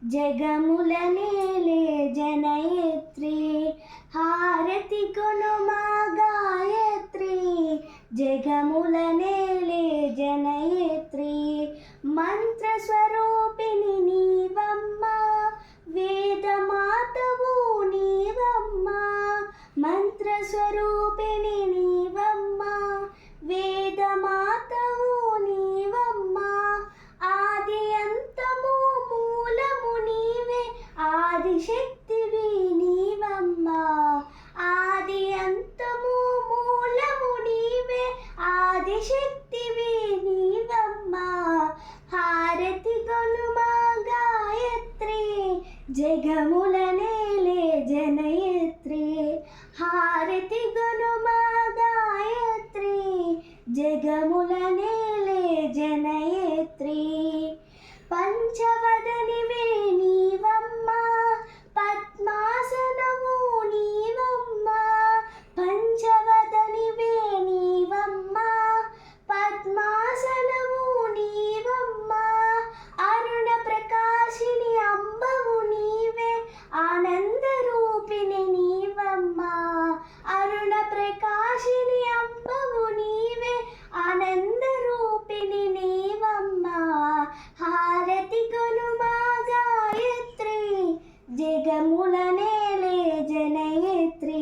జగముల నేలే జనయత్రి హారతి కొనుమా గాయత్రి జగముల నేలే జనయత్రి మంత్ర స్వరూపిణి నీవమ్మ వేదమాతవు నీవమ్మ మంత్ర స్వరూపిణి నీవమ్మ వేదమాతవు నీవమ్మ ఆది అంతము మూలము నీవే ఆదిశక్తివి నీవమ్మ ఆది అంతము మూలము నీవే ఆదిశక్తివి నీవమ్మ హారతి కొనుమా గాయత్రి జగముల నేలే జనయత్రి హారతి కొనుమా గాయత్రి జగముల నేలే జనయత్రి పంచవదనివే నీవమ్మ పద్మాసనము నీవమ్మ పంచవదనివే నీవమ్మ పద్మాసనము నీవమ్మ అరుణ ప్రకాశిని అంబవు నీవే ఆనంద రూపిణి నీవమ్మ అరుణ ప్రకాశిని అంబవు నీవే ఆనంద రూపిణి నీవమ్మ హారతి కొనుమా గాయత్రి జగముల నేలే జనయత్రి